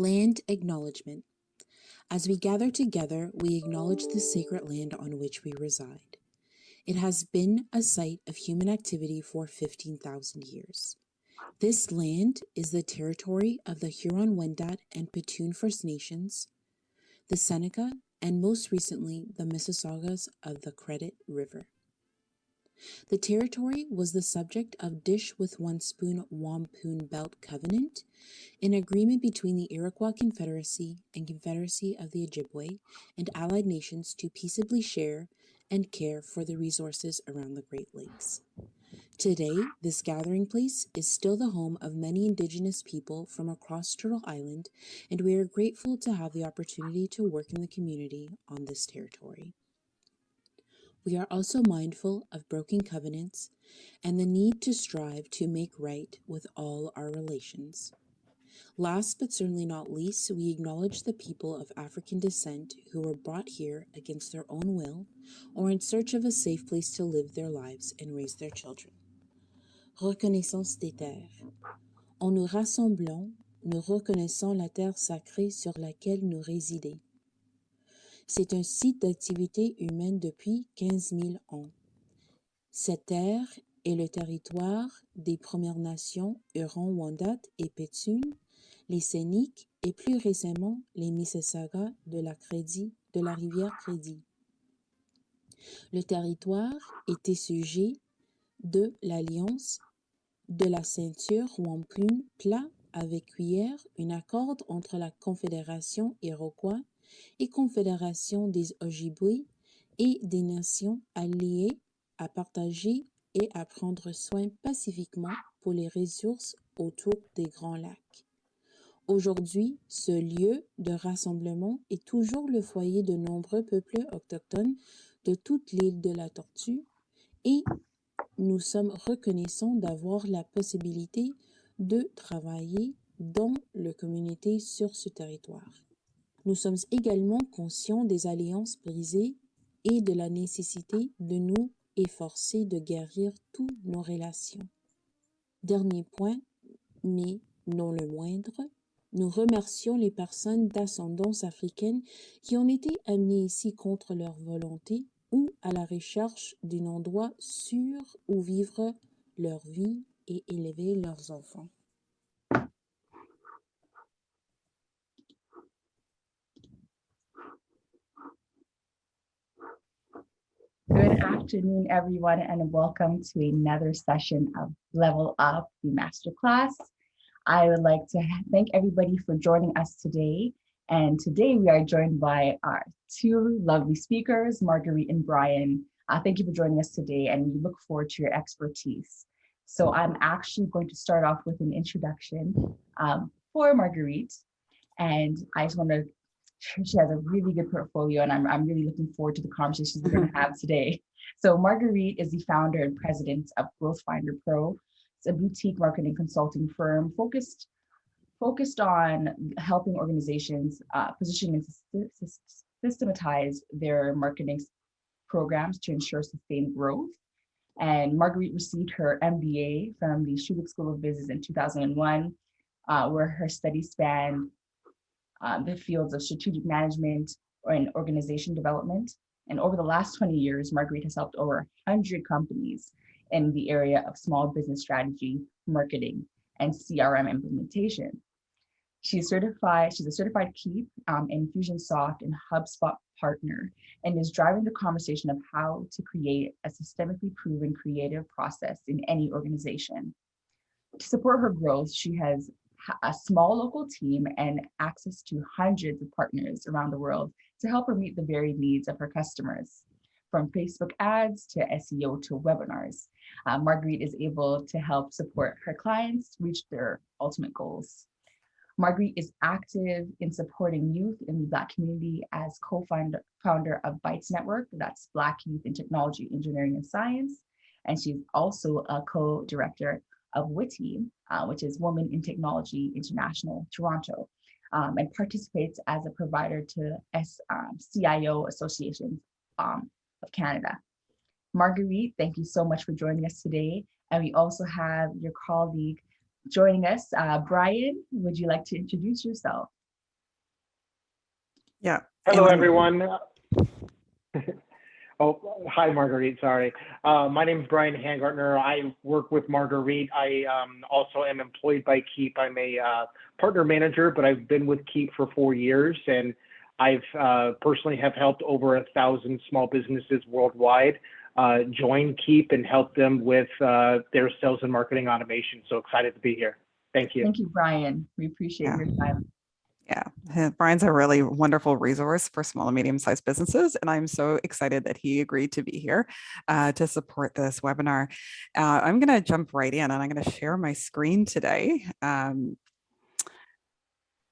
Land acknowledgement. As we gather together, we acknowledge the sacred land on which we reside. It has been a site of human activity for 15,000 years. This land is the territory of the Huron-Wendat and Petun First Nations, the Seneca, and most recently, the Mississaugas of the Credit River. The territory was the subject of Dish with One Spoon Wampum Belt Covenant, an agreement between the Iroquois Confederacy and Confederacy of the Ojibwe and allied nations to peaceably share and care for the resources around the Great Lakes. Today, this gathering place is still the home of many Indigenous people from across Turtle Island, and we are grateful to have the opportunity to work in the community on this territory. We are also mindful of broken covenants and the need to strive to make right with all our relations. Last but certainly not least, we acknowledge the people of African descent who were brought here against their own will or in search of a safe place to live their lives and raise their children. Reconnaissance des terres. En nous rassemblant, nous reconnaissons la terre sacrée sur laquelle nous résidons. C'est un site d'activité humaine depuis 15 000 ans. Cette terre est le territoire des Premières Nations Huron-Wendat et Petun, les Scéniques et plus récemment les Mississaugas de la rivière Crédit. Le territoire était sujet de l'alliance de la ceinture wampum plat avec cuillère, un accord entre la Confédération Iroquois et Confédération des Ojibwe et des nations alliées à partager et à prendre soin pacifiquement pour les ressources autour des Grands Lacs. Aujourd'hui, ce lieu de rassemblement est toujours le foyer de nombreux peuples autochtones de toute l'île de la Tortue et nous sommes reconnaissants d'avoir la possibilité de travailler dans la communauté sur ce territoire. Nous sommes également conscients des alliances brisées et de la nécessité de nous efforcer de guérir toutes nos relations. Dernier point, mais non le moindre, nous remercions les personnes d'ascendance africaine qui ont été amenées ici contre leur volonté ou à la recherche d'un endroit sûr où vivre leur vie et élever leurs enfants. Good afternoon, everyone, and welcome to another session of Level Up, the Masterclass. I would like to thank everybody for joining us today. And today we are joined by our two lovely speakers, Marguerite and Brian. Thank you for joining us today, and we look forward to your expertise. So I'm actually going to start off with an introduction for Marguerite. And I just want to she has a really good portfolio, and I'm really looking forward to the conversations we're going to have today. So Marguerite is the founder and president of Growth Finder Pro. It's a boutique marketing consulting firm focused on helping organizations position and systematize their marketing programs to ensure sustained growth. And Marguerite received her MBA from the Schulich School of Business in 2001, where her studies spanned the fields of strategic management and organization development. And over the last 20 years, Marguerite has helped over 100 companies in the area of small business strategy, marketing, and CRM implementation. She's a certified Keep, Infusionsoft, and HubSpot partner, and is driving the conversation of how to create a systemically proven creative process in any organization. To support her growth, she has a small local team and access to hundreds of partners around the world to help her meet the varied needs of her customers. From Facebook ads to SEO to webinars, Marguerite is able to help support her clients reach their ultimate goals. Marguerite is active in supporting youth in the Black community as co-founder of Bytes Network, that's Black Youth in Technology, Engineering, and Science. And she's also a co-director of WITI, which is Women in Technology International, Toronto, and participates as a provider to CIO Associations of Canada. Marguerite, thank you so much for joining us today. And we also have your colleague joining us. Brian, would you like to introduce yourself? Yeah. Hello, everyone. Oh, hi, Marguerite. Sorry. My name is Brian Hangartner. I work with Marguerite. I also am employed by Keep. I'm a partner manager, but I've been with Keep for 4 years, and I've personally have helped over 1,000 small businesses worldwide join Keep and help them with their sales and marketing automation. So excited to be here. Thank you. Thank you, Brian. We appreciate your time. Yeah, Brian's a really wonderful resource for small and medium-sized businesses, and I'm so excited that he agreed to be here to support this webinar. I'm going to jump right in, and I'm going to share my screen today.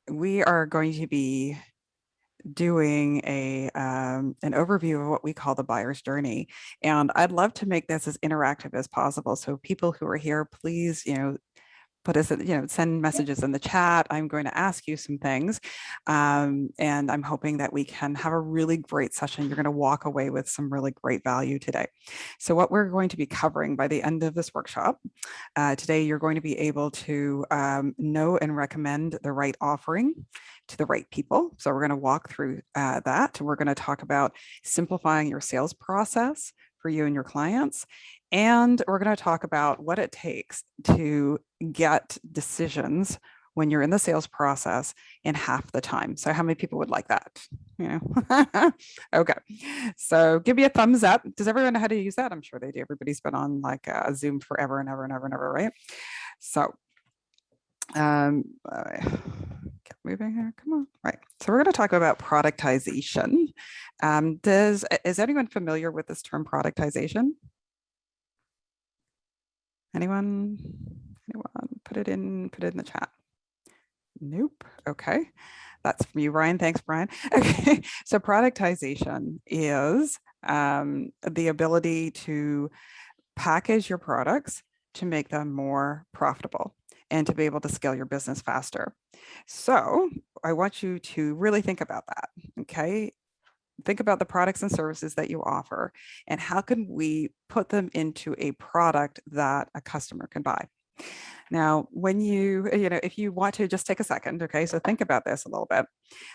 We are going to be doing an overview of what we call the buyer's journey, and I'd love to make this as interactive as possible. So people who are here, please, put us, send messages in the chat. I'm going to ask you some things. And I'm hoping that we can have a really great session. You're going to walk away with some really great value today. So what we're going to be covering by the end of this workshop, today, you're going to be able to know and recommend the right offering to the right people. So we're going to walk through that. We're going to talk about simplifying your sales process for you and your clients. And we're going to talk about what it takes to get decisions when you're in the sales process in half the time. So how many people would like that? Okay. So give me a thumbs up. Does everyone know how to use that? I'm sure they do. Everybody's been on like Zoom forever and ever and ever and ever, right? So keep moving here. Come on. Right. So we're going to talk about productization. Is anyone familiar with this term productization? Anyone put it in the chat? Nope. Okay, that's from you, Brian. Thanks, Brian. Okay, so productization is the ability to package your products to make them more profitable and to be able to scale your business faster. So I want you to really think about that. Okay, think about the products and services that you offer and how can we put them into a product that a customer can buy. Now, when if you want to just take a second, okay, so think about this a little bit.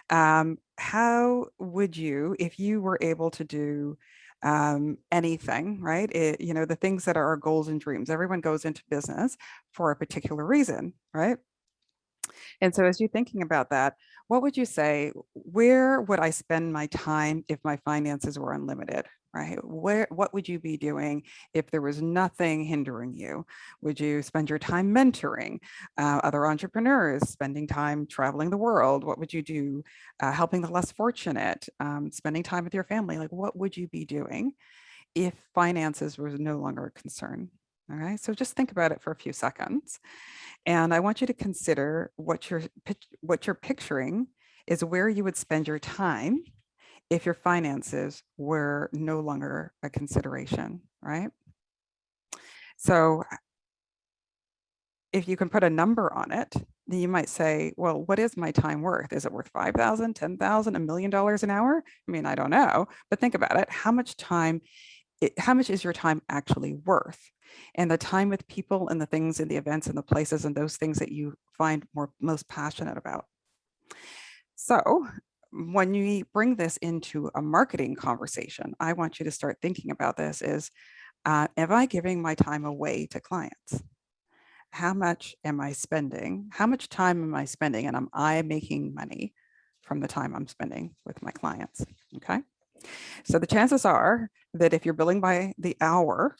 How would you, if you were able to do anything, right? The things that are our goals and dreams, everyone goes into business for a particular reason, right? And so as you're thinking about that, what would you say, where would I spend my time if my finances were unlimited, right? What would you be doing if there was nothing hindering you? Would you spend your time mentoring other entrepreneurs, spending time traveling the world? What would you do helping the less fortunate, spending time with your family? Like, what would you be doing if finances were no longer a concern? All right, so just think about it for a few seconds. And I want you to consider what you're picturing is where you would spend your time if your finances were no longer a consideration, right? So if you can put a number on it, then you might say, well, what is my time worth? Is it worth 5,000, 10,000, $1 million an hour? I mean, I don't know, but think about it. How much is your time actually worth? And the time with people and the things and the events and the places and those things that you find most passionate about. So when you bring this into a marketing conversation, I want you to start thinking about this is, am I giving my time away to clients? How much am I spending? How much time am I spending? And am I making money from the time I'm spending with my clients? Okay. So the chances are that if you're billing by the hour,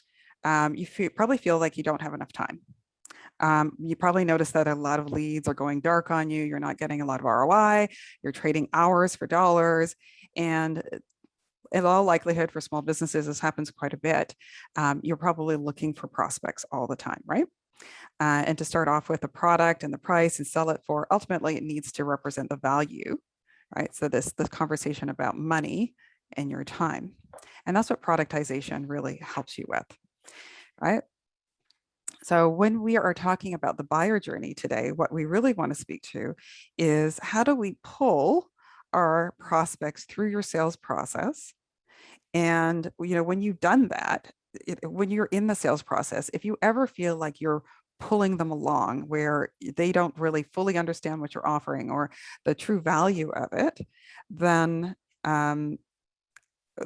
you probably feel like you don't have enough time. You probably notice that a lot of leads are going dark on you. You're not getting a lot of ROI. You're trading hours for dollars. And in all likelihood for small businesses, this happens quite a bit. You're probably looking for prospects all the time, right? And to start off with a product and the price and sell it for, ultimately, it needs to represent the value, right? So this conversation about money and your time. And that's what productization really helps you with, right? So when we are talking about the buyer journey today, what we really want to speak to is how do we pull our prospects through your sales process? And when you've done that, when you're in the sales process, if you ever feel like you're pulling them along where they don't really fully understand what you're offering or the true value of it, then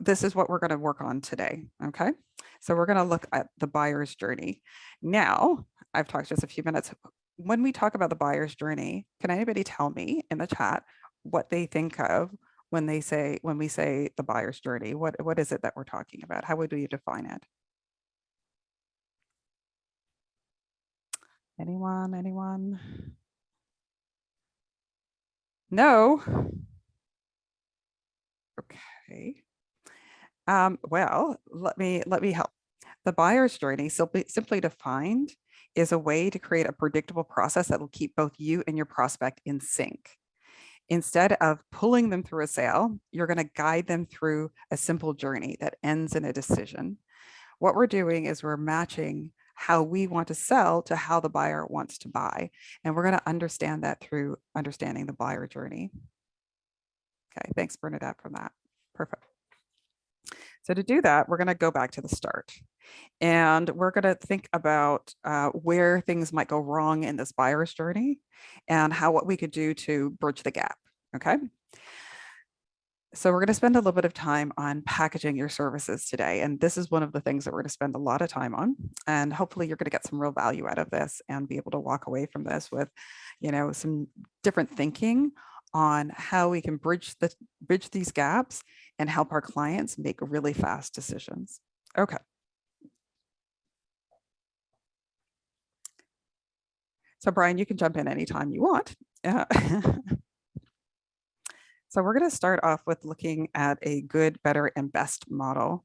this is what we're going to work on today. Okay. So we're going to look at the buyer's journey. Now, I've talked just a few minutes. When we talk about the buyer's journey, can anybody tell me in the chat what they think of when we say the buyer's journey? What is it that we're talking about? How would we define it? Anyone? No? Okay. Well, let me help. The buyer's journey, simply defined, is a way to create a predictable process that will keep both you and your prospect in sync. Instead of pulling them through a sale, you're going to guide them through a simple journey that ends in a decision. What we're doing is we're matching how we want to sell to how the buyer wants to buy. And we're going to understand that through understanding the buyer journey. Okay, thanks, Bernadette, for that. Perfect. So to do that, we're going to go back to the start. And we're going to think about where things might go wrong in this buyer's journey and what we could do to bridge the gap. Okay. So we're going to spend a little bit of time on packaging your services today. And this is one of the things that we're going to spend a lot of time on. And hopefully you're going to get some real value out of this and be able to walk away from this with, some different thinking on how we can bridge these gaps and help our clients make really fast decisions. Okay. So Brian, you can jump in anytime you want. So we're going to start off with looking at a good, better, and best model.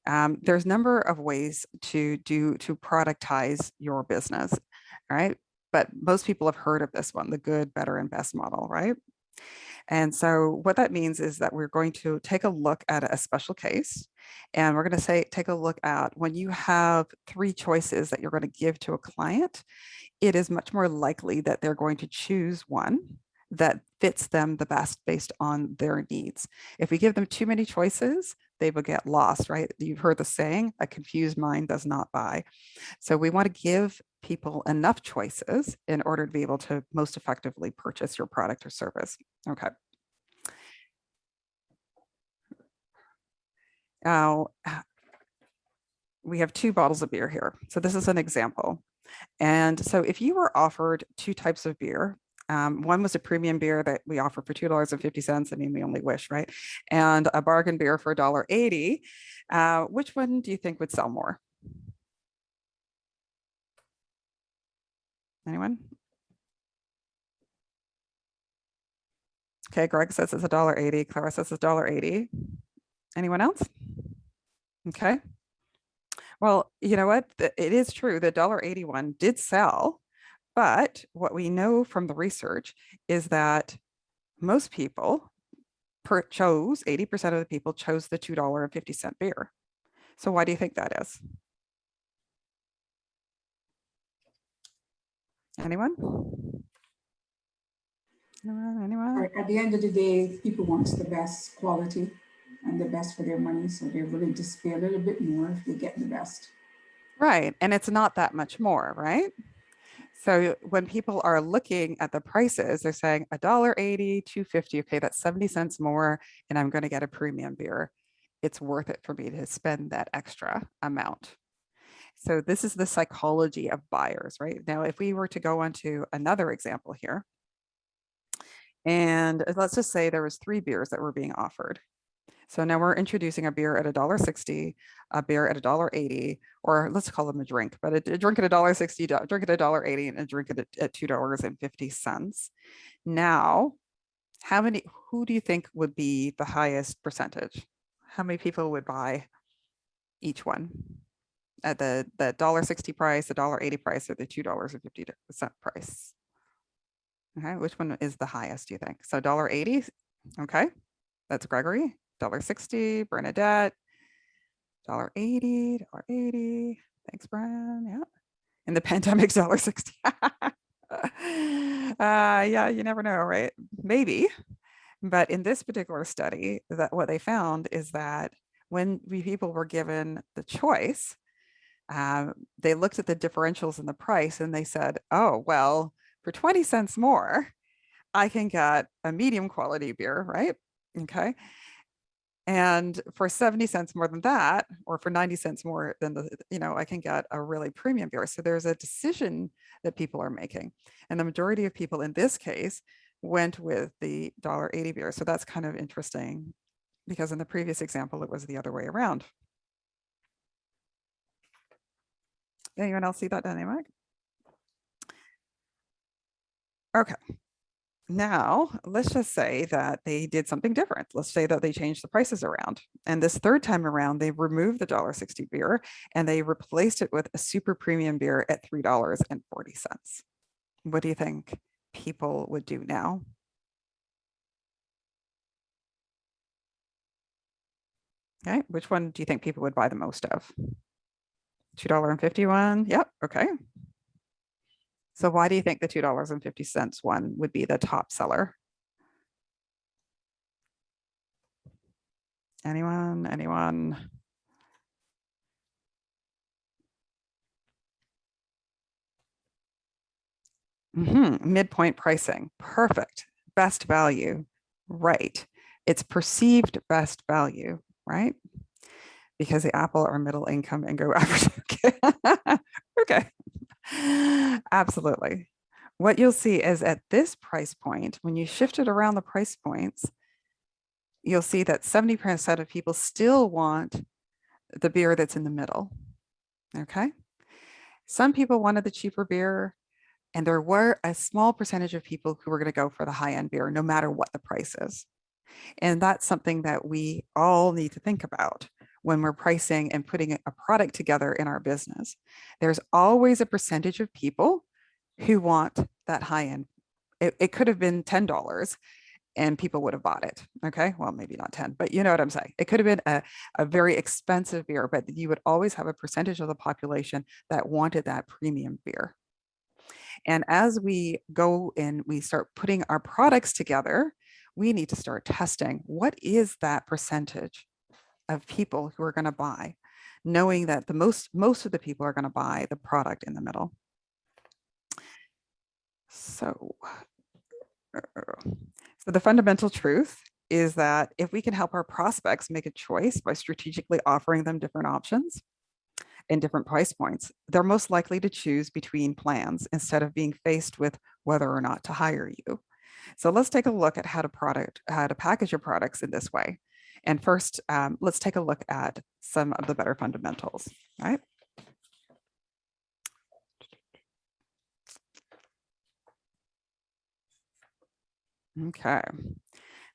There's a number of ways to productize your business, all right? But most people have heard of this one, the good, better, and best model, right? And so what that means is that we're going to take a look at a special case, and we're going to take a look at when you have 3 choices that you're going to give to a client, it is much more likely that they're going to choose one that fits them the best based on their needs. If we give them too many choices, they will get lost, right? You've heard the saying, a confused mind does not buy. So we want to give people enough choices in order to be able to most effectively purchase your product or service. Okay. Now, we have 2 bottles of beer here. So this is an example. And so if you were offered 2 types of beer, one was a premium beer that we offer for $2.50. I mean, we only wish, right? And a bargain beer for $1.80. Which one do you think would sell more? Anyone? Okay, Greg says it's $1.80. Clara says it's $1.80. Anyone else? Okay. Well, you know what? It is true. The $1.80 one did sell. But what we know from the research is that most people 80% of the people chose the $2.50 beer. So why do you think that is? Anyone? Anyone? At the end of the day, people want the best quality and the best for their money. So they're willing to pay a little bit more if they get the best. Right. And it's not that much more, right? So when people are looking at the prices, they're saying $1.80, $2.50, okay, that's 70 cents more, and I'm going to get a premium beer. It's worth it for me to spend that extra amount. So this is the psychology of buyers, right? Now, if we were to go on to another example here, and let's just say there was 3 beers that were being offered. So now we're introducing a beer at $1.60, a beer at $1.80, or let's call them a drink, but a drink at $1.60, a drink at $1.80, and a drink at $2.50. Now, who do you think would be the highest percentage? How many people would buy each one at the $1.60 price, the $1.80 price, or the $2.50 price? Okay, which one is the highest, do you think? So $1.80, okay, that's Gregory. $1.60, Bernadette, $1.80, $1.80. Thanks, Brian. Yeah. In the pandemic, $1.60. Yeah, you never know, right? Maybe. But in this particular study, that what they found is that when people were given the choice, they looked at the differentials in the price and they said, oh, well, for 20 cents more, I can get a medium quality beer, right? Okay. And for 70 cents more than that, or for 90 cents more than I can get a really premium beer. So there's a decision that people are making. And the majority of people in this case went with the $1.80 beer. So that's kind of interesting because in the previous example, it was the other way around. Anyone else see that dynamic? Okay. Now, let's just say that they did something different. Let's say that they changed the prices around. And this third time around, they removed the $1.60 beer and they replaced it with a super premium beer at $3.40. What do you think people would do now? Okay, which one do you think people would buy the most of? $2.51? Yep, okay. So why do you think the $2.50 one would be the top seller? Anyone? Midpoint pricing. Perfect. Best value. Right. It's perceived best value, right? Because the Apple are middle income and go average. Okay. Absolutely. What you'll see is at this price point, when you shift it around the price points, you'll see that 70% of people still want the beer that's in the middle. Okay. Some people wanted the cheaper beer, and there were a small percentage of people who were going to go for the high-end beer, no matter what the price is. And that's something that we all need to think about when we're pricing and putting a product together in our business. There's always a percentage of people who want that high-end. It could have been $10 and people would have bought it. Okay. Well, maybe not 10, but you know what I'm saying? It could have been a very expensive beer, but you would always have a percentage of the population that wanted that premium beer. And as we go and we start putting our products together, we need to start testing what is that percentage of people who are going to buy, knowing that the most of the people are going to buy the product in the middle. So the fundamental truth is that if we can help our prospects make a choice by strategically offering them different options and different price points, they're most likely to choose between plans instead of being faced with whether or not to hire you. So let's take a look at how to package your products in this way. And first, let's take a look at some of the better fundamentals, right? Okay.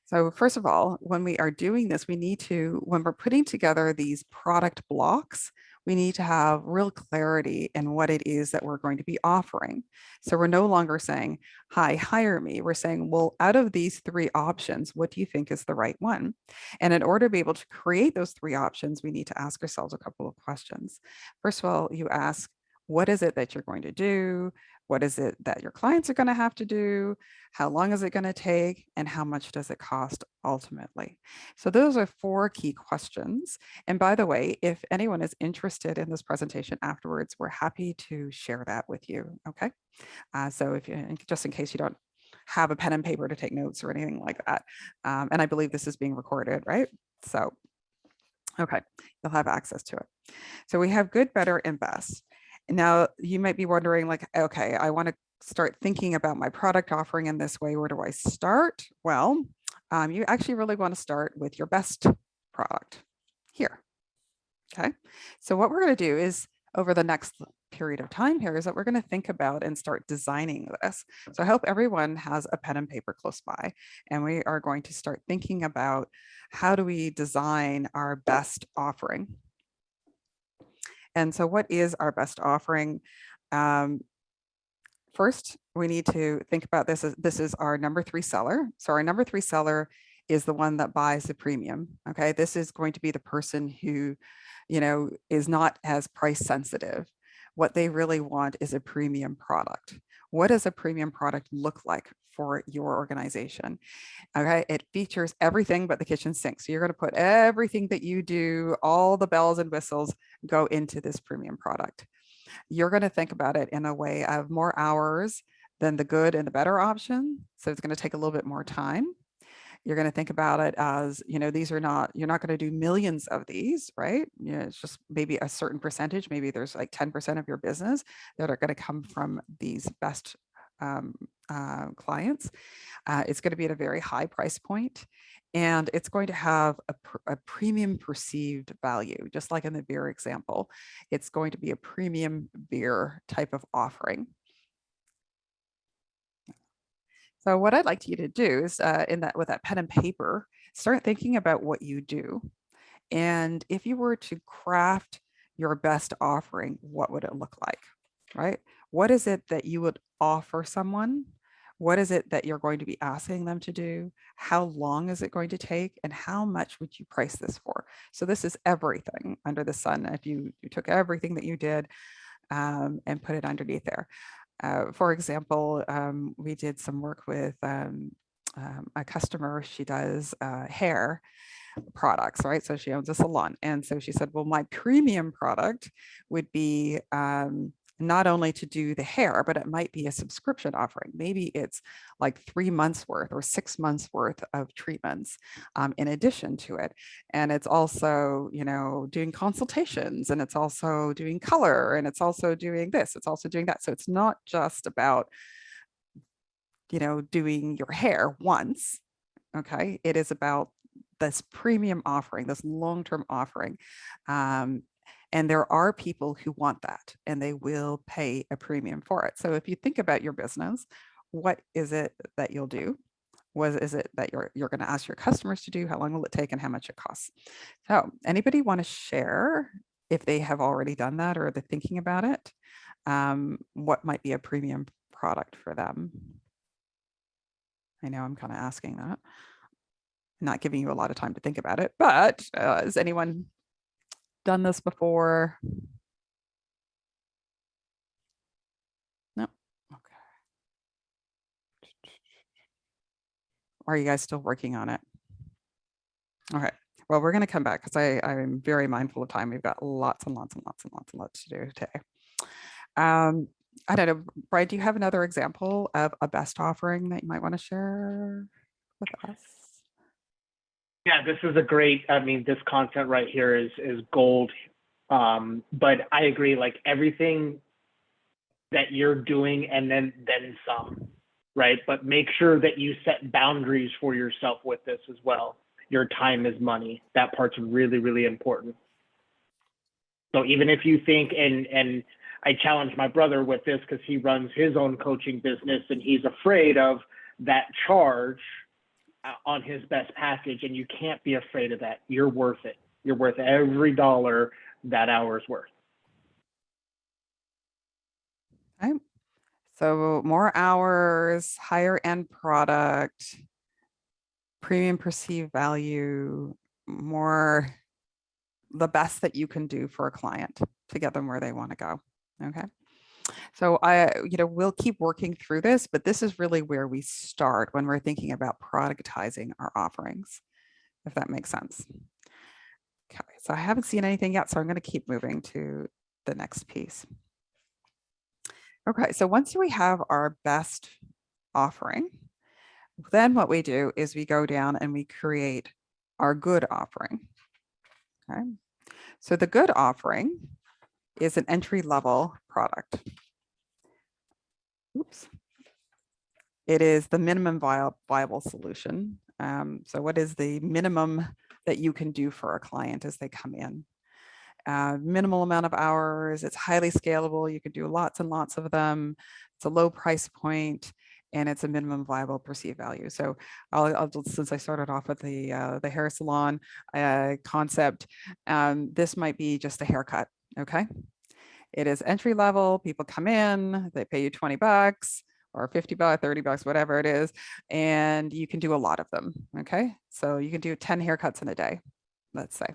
So first of all, when we are doing this, we need to, when we're putting together these product blocks, we need to have real clarity in what it is that we're going to be offering. So we're no longer saying, hi, hire me. We're saying, well, out of these three options, what do you think is the right one? And in order to be able to create those three options, we need to ask ourselves a couple of questions. First of all, you ask, what is it that you're going to do? What is it that your clients are going to have to do? How long is it going to take? And how much does it cost ultimately? So those are four key questions. And by the way, if anyone is interested in this presentation afterwards, we're happy to share that with you. Okay. So if you, just in case you don't have a pen and paper to take notes or anything like that. And I believe this is being recorded, right? So, okay, you'll have access to it. So we have good, better, and best. Now, you might be wondering, like, okay, I want to start thinking about my product offering in this way. Where do I start? Well, you actually really want to start with your best product here. Okay. So what we're going to do is over the next period of time here is that we're going to think about and start designing this. So I hope everyone has a pen and paper close by, and we are going to start thinking about how do we design our best offering. And so what is our best offering? First, we need to think about this. This is our number 3 seller. So our number 3 seller is the one that buys the premium. Okay, this is going to be the person who, is not as price sensitive. What they really want is a premium product. What does a premium product look like for your organization. Okay, it features everything but the kitchen sink. So you're going to put everything that you do, all the bells and whistles go into this premium product. You're going to think about it in a way of more hours than the good and the better option. So it's going to take a little bit more time. You're going to think about it as, you know, these are not, you're not going to do millions of these, right? You know, it's just maybe a certain percentage. Maybe there's like 10% of your business that are going to come from these best clients. It's going to be at a very high price point, and it's going to have a premium perceived value, just like in the beer example. It's going to be a premium beer type of offering. So what I'd like you to do is with that pen and paper, start thinking about what you do. And if you were to craft your best offering, what would it look like, right? What is it that you would offer someone? What is it that you're going to be asking them to do? How long is it going to take? And how much would you price this for? So this is everything under the sun. If you took everything that you did and put it underneath there. For example, we did some work with a customer. She does hair products, right? So she owns a salon. And so she said, well, my premium product would be not only to do the hair, but it might be a subscription offering. Maybe it's like 3 months worth or 6 months worth of treatments in addition to it. And it's also, you know, doing consultations, and it's also doing color, and it's also doing this, it's also doing that. So it's not just about, you know, doing your hair once. Okay. It is about this premium offering, this long-term offering. And there are people who want that, and they will pay a premium for it. So if you think about your business, what is it that you'll do? What is it that you're going to ask your customers to do? How long will it take, and how much it costs? So anybody want to share if they have already done that or they're thinking about it? What might be a premium product for them? I know I'm kind of asking that, not giving you a lot of time to think about it, but has anyone done this before? No. Okay. Are you guys still working on it? Okay. Well, we're going to come back because I'm very mindful of time. We've got lots and lots and lots and lots and lots to do today. I don't know, Brian, do you have another example of a best offering that you might want to share with us? Yeah, this is a great, I mean, this content right here is gold. But I agree, like everything that you're doing and then some, right? But make sure that you set boundaries for yourself with this as well. Your time is money. That part's really, really important. So even if you think, and I challenge my brother with this because he runs his own coaching business and he's afraid of that charge on his best package, and you can't be afraid of that. You're worth it. You're worth every dollar that hour is worth. Okay. So more hours, higher end product, premium perceived value, more the best that you can do for a client to get them where they want to go. Okay. So we'll keep working through this, but this is really where we start when we're thinking about productizing our offerings, if that makes sense. Okay, so I haven't seen anything yet, so I'm going to keep moving to the next piece. Okay, so once we have our best offering, then what we do is we go down and we create our good offering. Okay, so the good offering is an entry-level product. Oops. It is the minimum viable solution. So what is the minimum that you can do for a client as they come in? Minimal amount of hours. It's highly scalable. You can do lots and lots of them. It's a low price point, and it's a minimum viable perceived value. So I'll since I started off with the hair salon concept, this might be just a haircut. Okay. It is entry level. People come in, they pay you $20 or $50, $30, whatever it is, and you can do a lot of them. Okay. So you can do 10 haircuts in a day, let's say.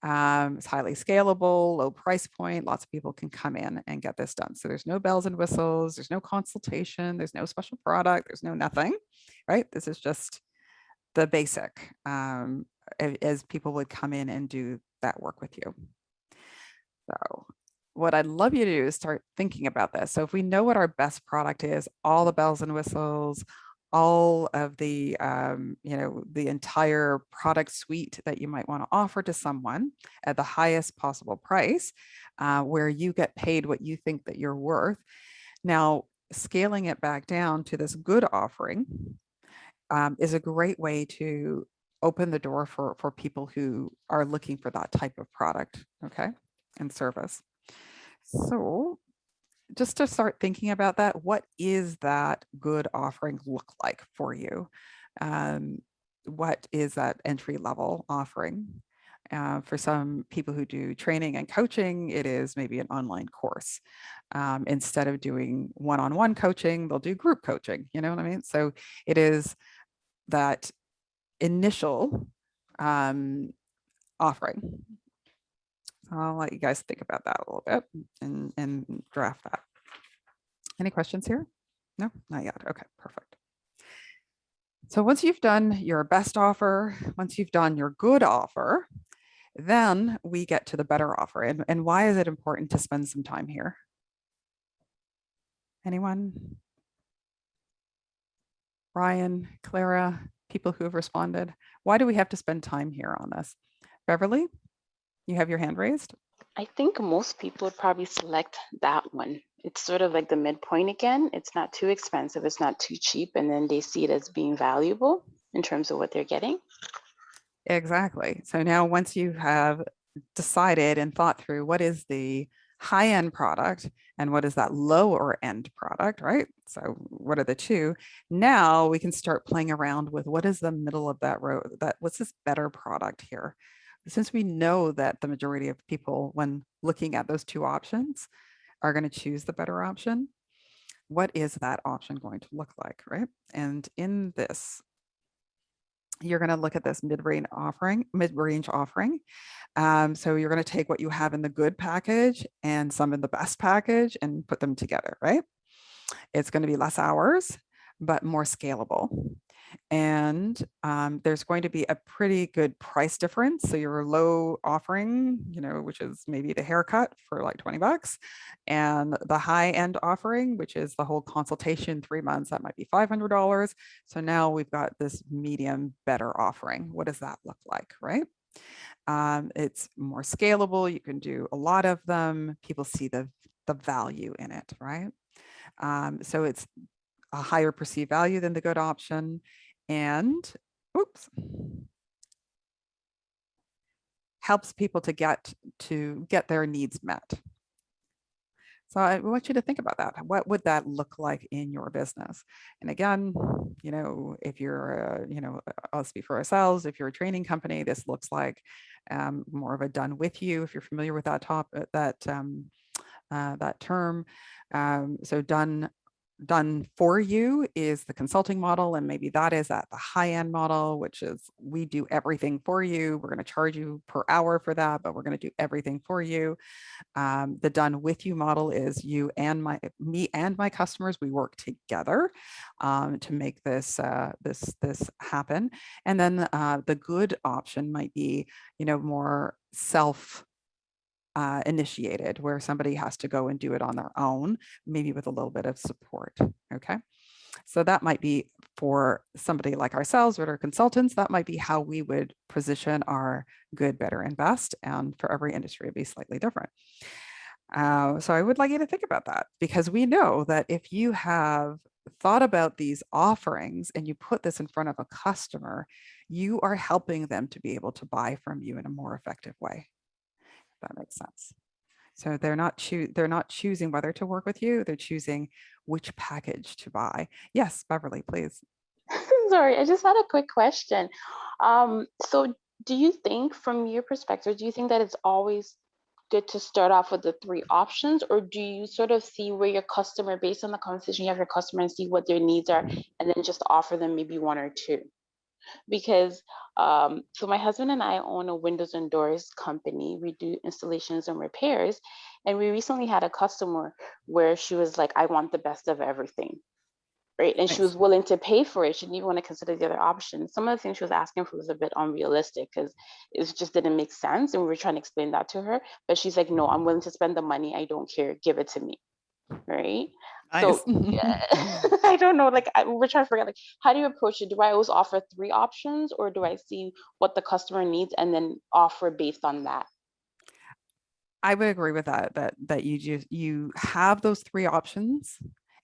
It's highly scalable, low price point. Lots of people can come in and get this done. So there's no bells and whistles. There's no consultation. There's no special product. There's no nothing, right? This is just the basic, as people would come in and do that work with you. So what I'd love you to do is start thinking about this. So if we know what our best product is, all the bells and whistles, all of the, the entire product suite that you might want to offer to someone at the highest possible price, where you get paid what you think that you're worth. Now, scaling it back down to this good offering is a great way to open the door for people who are looking for that type of product, okay, and service. So just to start thinking about that, what is that good offering look like for you? What is that entry level offering? For some people who do training and coaching, it is maybe an online course. Instead of doing one-on-one coaching, they'll do group coaching, you know what I mean? So it is that initial offering. I'll let you guys think about that a little bit and draft that. Any questions here? No, not yet. Okay, perfect. So once you've done your best offer, once you've done your good offer, then we get to the better offer. And why is it important to spend some time here? Anyone? Brian, Clara, people who have responded. Why do we have to spend time here on this? Beverly, you have your hand raised. I think most people would probably select that one. It's sort of like the midpoint again. It's not too expensive, it's not too cheap, and then they see it as being valuable in terms of what they're getting. Exactly. So now once you have decided and thought through what is the high-end product and what is that lower end product, right? So what are the two? Now we can start playing around with what is the middle of that road, what's this better product here? Since we know that the majority of people, when looking at those two options, are going to choose the better option, what is that option going to look like, right? And in this, you're going to look at this mid-range offering. So you're going to take what you have in the good package and some in the best package and put them together, right? It's going to be less hours, but more scalable. And there's going to be a pretty good price difference. So your low offering, which is maybe the haircut for like 20 bucks, and the high end offering, which is the whole consultation, 3 months, that might be $500. So now we've got this medium better offering. What does that look like, right? It's more scalable. You can do a lot of them. People see the value in it, right? So it's a higher perceived value than the good option, and helps people to get their needs met. So I want you to think about that. What would that look like in your business? And again, if you're, I'll speak for ourselves. If you're a training company, this looks like more of a done with you. If you're familiar with that that term, so done for you is the consulting model, and maybe that is at the high end model, which is we do everything for you. We're going to charge you per hour for that, but we're going to do everything for you. The done with you model is me and my customers, we work together to make this this happen. And then the good option might be more self initiated, where somebody has to go and do it on their own, maybe with a little bit of support. Okay, so that might be for somebody like ourselves or our consultants. That might be how we would position our good, better, and best. And for every industry, it'd be slightly different. So I would like you to think about that, because we know that if you have thought about these offerings and you put this in front of a customer, you are helping them to be able to buy from you in a more effective way. That makes sense. So they're not choosing whether to work with you, they're choosing which package to buy. Yes, Beverly, please. Sorry, I just had a quick question. So do you think, from your perspective, do you think that it's always good to start off with the 3 options, or do you sort of see where your customer, based on the conversation you have your customer, and see what their needs are, and then just offer them maybe 1 or 2? because so my husband and I own a windows and doors company. We do installations and repairs, and we recently had a customer where she was like, I want the best of everything, right? And she Nice. was willing to pay for it. She didn't even want to consider the other options. Some of the things she was asking for was a bit unrealistic because it just didn't make sense, and we were trying to explain that to her, but she's like, no, I'm willing to spend the money, I don't care, give it to me, right? Nice. So I don't know, like we're trying to figure out, like, how do you approach it? Do I always offer 3 options, or do I see what the customer needs and then offer based on that? I would agree with that, that you have those 3 options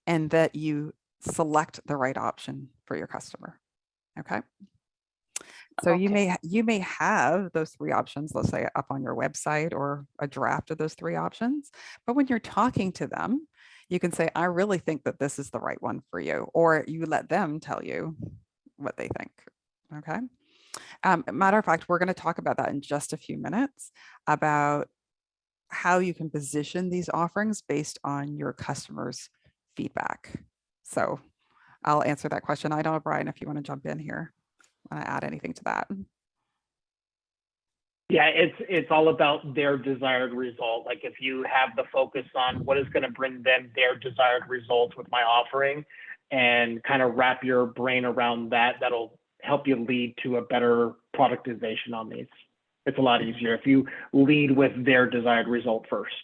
and that you select the right option for your customer. Okay. So Okay. you may have those 3 options, let's say up on your website or a draft of those 3 options. But when you're talking to them, you can say, I really think that this is the right one for you, or you let them tell you what they think. Okay. Matter of fact, we're going to talk about that in just a few minutes, about how you can position these offerings based on your customers' feedback. So I'll answer that question. I don't know, Brian, if you want to jump in here, want to add anything to that. Yeah, it's all about their desired result. Like if you have the focus on what is going to bring them their desired results with my offering, and kind of wrap your brain around that, that'll help you lead to a better productization on these. It's a lot easier if you lead with their desired result first.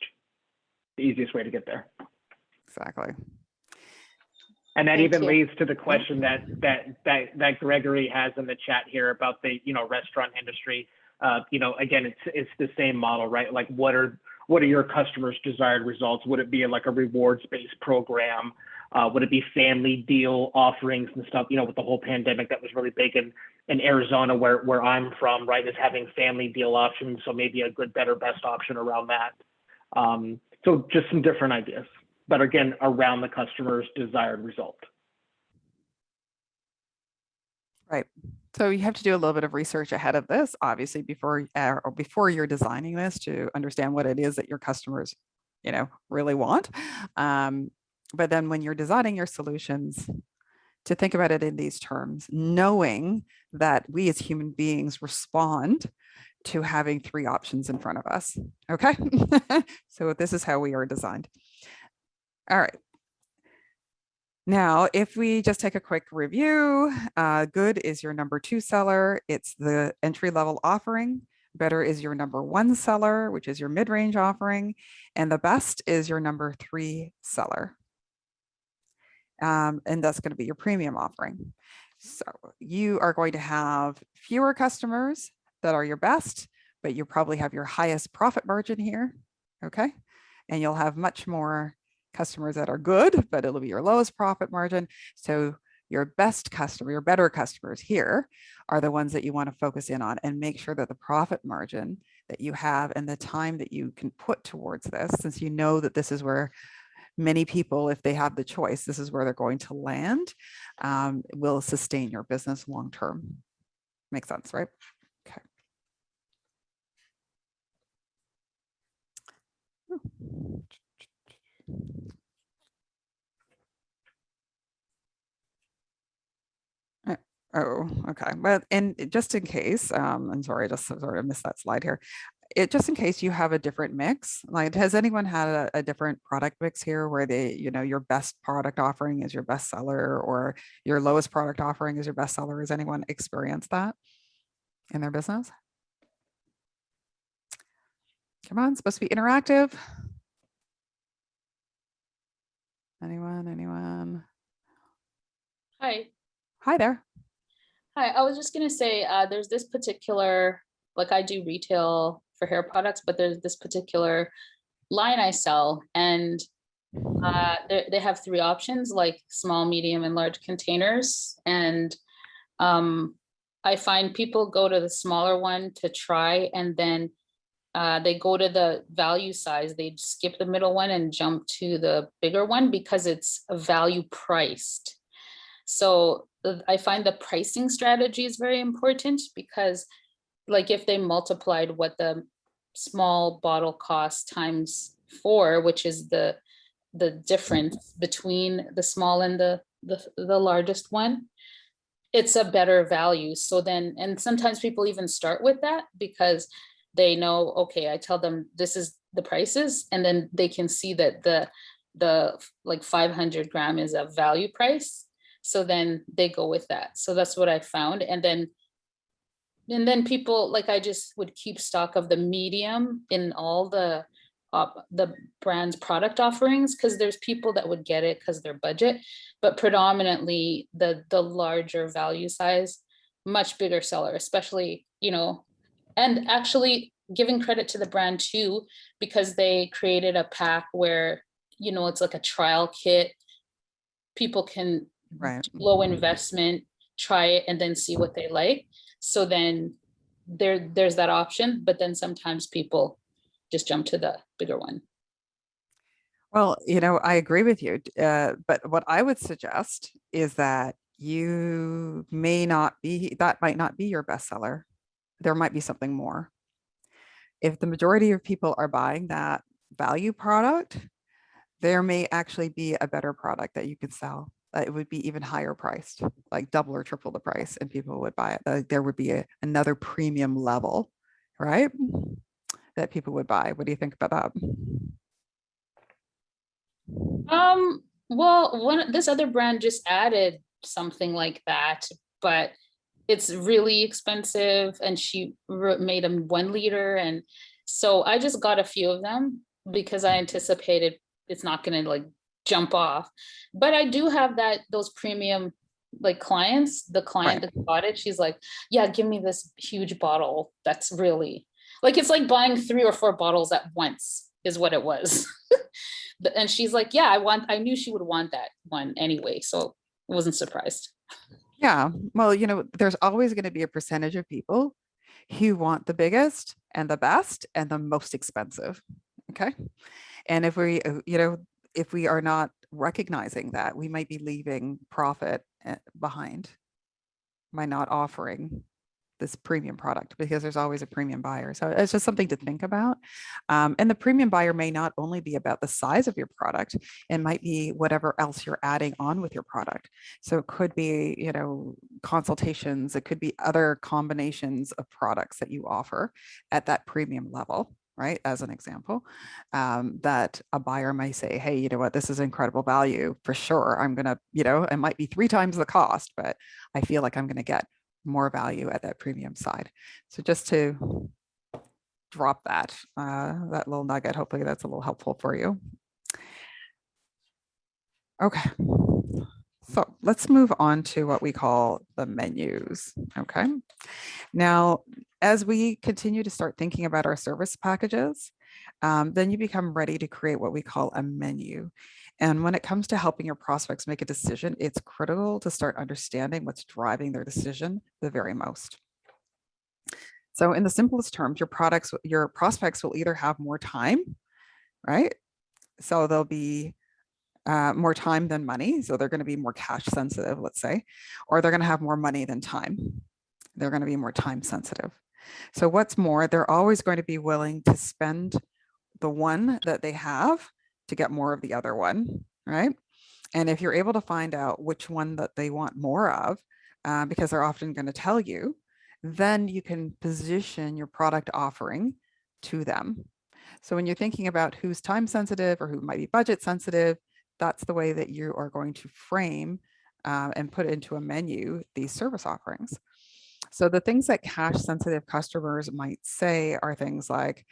The easiest way to get there. Exactly. And that Thank even you. leads to the question that Gregory has in the chat here about the restaurant industry. Again, it's the same model, right? Like what are your customers' desired results? Would it be like a rewards-based program? Would it be family deal offerings and stuff? With the whole pandemic, that was really big in Arizona, where I'm from, right? Is having family deal options. So maybe a good, better, best option around that. So just some different ideas, but again, around the customer's desired result. Right. So you have to do a little bit of research ahead of this, obviously, before you're designing this, to understand what it is that your customers, really want. But then when you're designing your solutions, to think about it in these terms, knowing that we as human beings respond to having 3 options in front of us. Okay. So this is how we are designed. All right. Now, if we just take a quick review, good is your number 2 seller. It's the entry-level offering. Better is your number 1 seller, which is your mid-range offering. And the best is your number 3 seller. And that's going to be your premium offering. So you are going to have fewer customers that are your best, but you probably have your highest profit margin here. Okay. And you'll have much more customers that are good, but it'll be your lowest profit margin. So your best customer, your better customers here are the ones that you want to focus in on, and make sure that the profit margin that you have and the time that you can put towards this, since you know that this is where many people, if they have the choice, this is where they're going to land, will sustain your business long term. Makes sense, right? Okay. Oh, okay. Well, and just in case, I'm sorry, I just sort of missed that slide here. Just in case you have a different mix, like, has anyone had a different product mix here where your best product offering is your best seller, or your lowest product offering is your best seller? Has anyone experienced that in their business? Come on, it's supposed to be interactive. Anyone? Hi. Hi there. Hi, I was just gonna say, there's this particular, like I do retail for hair products, but there's this particular line I sell, and they have 3 options, like small, medium, and large containers. And I find people go to the smaller one to try, and then they go to the value size. They skip the middle one and jump to the bigger one because it's a value priced. So I find the pricing strategy is very important, because like if they multiplied what the small bottle costs times 4, which is the difference between the small and the largest one, it's a better value. So then, and sometimes people even start with that because they know, okay, I tell them this is the prices, and then they can see that the like 500 gram is a value price. So then they go with that. So that's what I found. And then people, like, I just would keep stock of the medium in all the brand's product offerings, because there's people that would get it because their budget, but predominantly the larger value size, much bigger seller, especially, you know. And actually giving credit to the brand too, because they created a pack where, you know, it's like a trial kit. People can Right. low investment, try it and then see what they like. So then there's that option, but then sometimes people just jump to the bigger one. Well, you know, I agree with you. But what I would suggest is that you may not be, that might not be your bestseller. There might be something more. If the majority of people are buying that value product, there may actually be a better product that you could sell. It would be even higher priced, like double or triple the price, and people would buy it. There would be another premium level, right? That people would buy. What do you think about that? Well, this other brand just added something like that, but it's really expensive, and she made them 1 liter. And so I just got a few of them because I anticipated it's not going to like jump off. But I do have those premium like clients. The client Right. that bought it, she's like, yeah, give me this huge bottle. That's really like, it's like buying 3 or 4 bottles at once is what it was. And she's like, yeah, I knew she would want that one anyway. So I wasn't surprised. Yeah. Well, you know, there's always going to be a percentage of people who want the biggest and the best and the most expensive. Okay. And if we, you know, if we are not recognizing that, we might be leaving profit behind by not offering this premium product, because there's always a premium buyer. So it's just something to think about. And the premium buyer may not only be about the size of your product, it might be whatever else you're adding on with your product. So it could be, you know, consultations, it could be other combinations of products that you offer at that premium level, right? As an example, that a buyer might say, hey, you know what, this is incredible value for sure. I'm going to, you know, it might be 3 times the cost, but I feel like I'm going to get more value at that premium side. So just to drop that little nugget, hopefully that's a little helpful for you. Okay. So let's move on to what we call the menus. Okay. Now, as we continue to start thinking about our service packages, then you become ready to create what we call a menu. And when it comes to helping your prospects make a decision, it's critical to start understanding what's driving their decision the very most. So in the simplest terms, your prospects will either have more time, right? So they'll be more time than money. So they're going to be more cash sensitive, let's say, or they're going to have more money than time. They're going to be more time sensitive. So what's more, they're always going to be willing to spend the one that they have to get more of the other one, right? And if you're able to find out which one that they want more of, because they're often going to tell you, then you can position your product offering to them. So when you're thinking about who's time sensitive or who might be budget sensitive, that's the way that you are going to frame and put into a menu these service offerings. So the things that cash sensitive customers might say are things like,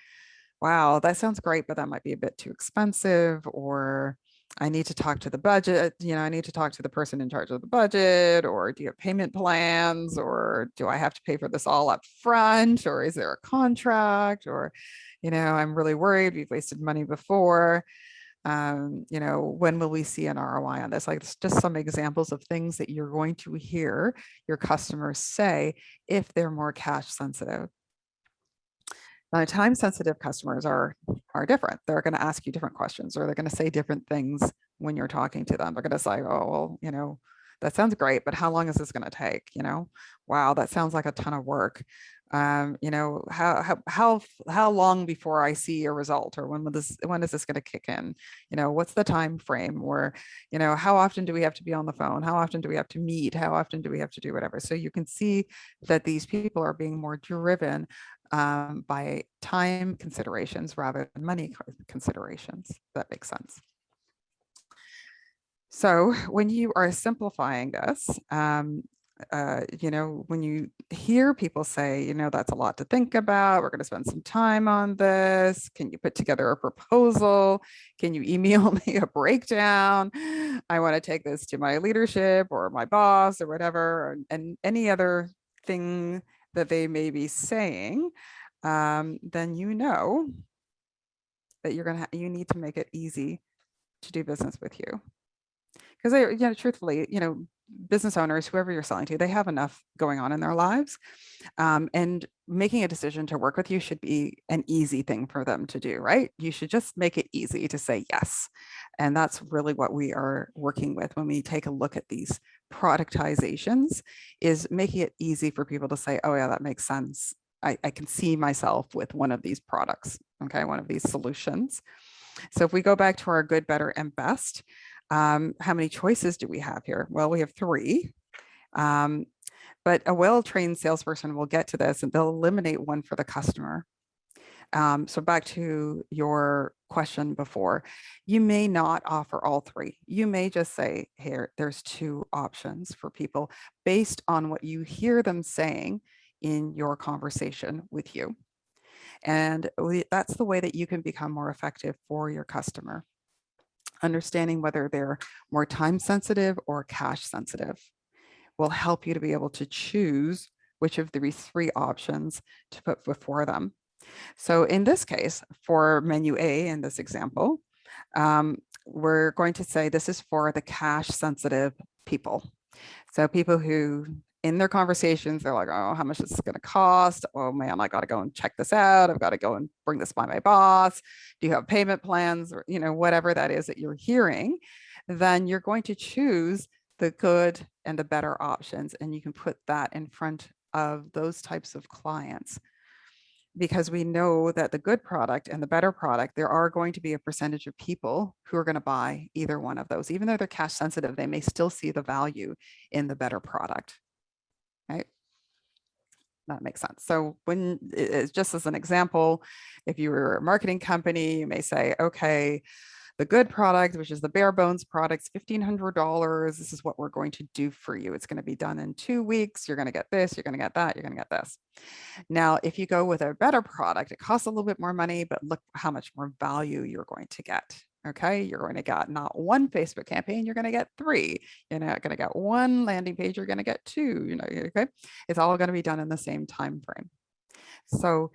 wow, that sounds great, but that might be a bit too expensive, or I need to talk to the budget, you know, I need to talk to the person in charge of the budget, or do you have payment plans, or do I have to pay for this all up front, or is there a contract, or, you know, I'm really worried, we've wasted money before. You know, when will we see an ROI on this? Like, it's just some examples of things that you're going to hear your customers say if they're more cash sensitive. Now, time sensitive customers are different. They're going to ask you different questions, or they're going to say different things when you're talking to them. They're going to say, oh, well, you know, that sounds great, but how long is this going to take? You know, wow, that sounds like a ton of work. You know, how long before I see a result, or when is this going to kick in? You know, what's the time frame? Or, you know, how often do we have to be on the phone? How often do we have to meet? How often do we have to do whatever? So you can see that these people are being more driven by time considerations rather than money considerations. That makes sense. So when you are simplifying this, you know, when you hear people say, you know, that's a lot to think about, we're going to spend some time on this. Can you put together a proposal? Can you email me a breakdown? I want to take this to my leadership or my boss or whatever, and any other thing that they may be saying, then you know that you need to make it easy to do business with you. Because they, you know, truthfully, you know, business owners, whoever you're selling to, they have enough going on in their lives. And making a decision to work with you should be an easy thing for them to do, right? You should just make it easy to say yes. And that's really what we are working with when we take a look at these productizations, is making it easy for people to say, oh yeah, that makes sense. I can see myself with one of these products, okay, one of these solutions. So if we go back to our good, better, and best, how many choices do we have here? Well, we have 3. But a well-trained salesperson will get to this and they'll eliminate one for the customer. So back to your question before, you may not offer all 3. You may just say, here, there's 2 options for people based on what you hear them saying in your conversation with you. And that's the way that you can become more effective for your customer. Understanding whether they're more time sensitive or cash sensitive will help you to be able to choose which of the 3 options to put before them. So in this case, for menu A in this example, we're going to say this is for the cash sensitive people. So people who in their conversations, they're like, oh, how much is this going to cost? Oh man, I got to go and check this out. I've got to go and bring this by my boss. Do you have payment plans? Or, you know, whatever that is that you're hearing, then you're going to choose the good and the better options. And you can put that in front of those types of clients, because we know that the good product and the better product, there are going to be a percentage of people who are going to buy either one of those. Even though they're cash sensitive, they may still see the value in the better product. Right? That makes sense. So when it's just as an example, if you were a marketing company, you may say, okay, the good product, which is the bare bones products, $1,500. This is what we're going to do for you. It's going to be done in 2 weeks. You're going to get this, you're going to get that, you're going to get this. Now, if you go with a better product, it costs a little bit more money, but look how much more value you're going to get. Okay, you're going to get not 1 Facebook campaign, you're going to get 3. You're not going to get 1 landing page, you're going to get 2. You know, okay, it's all going to be done in the same time frame. So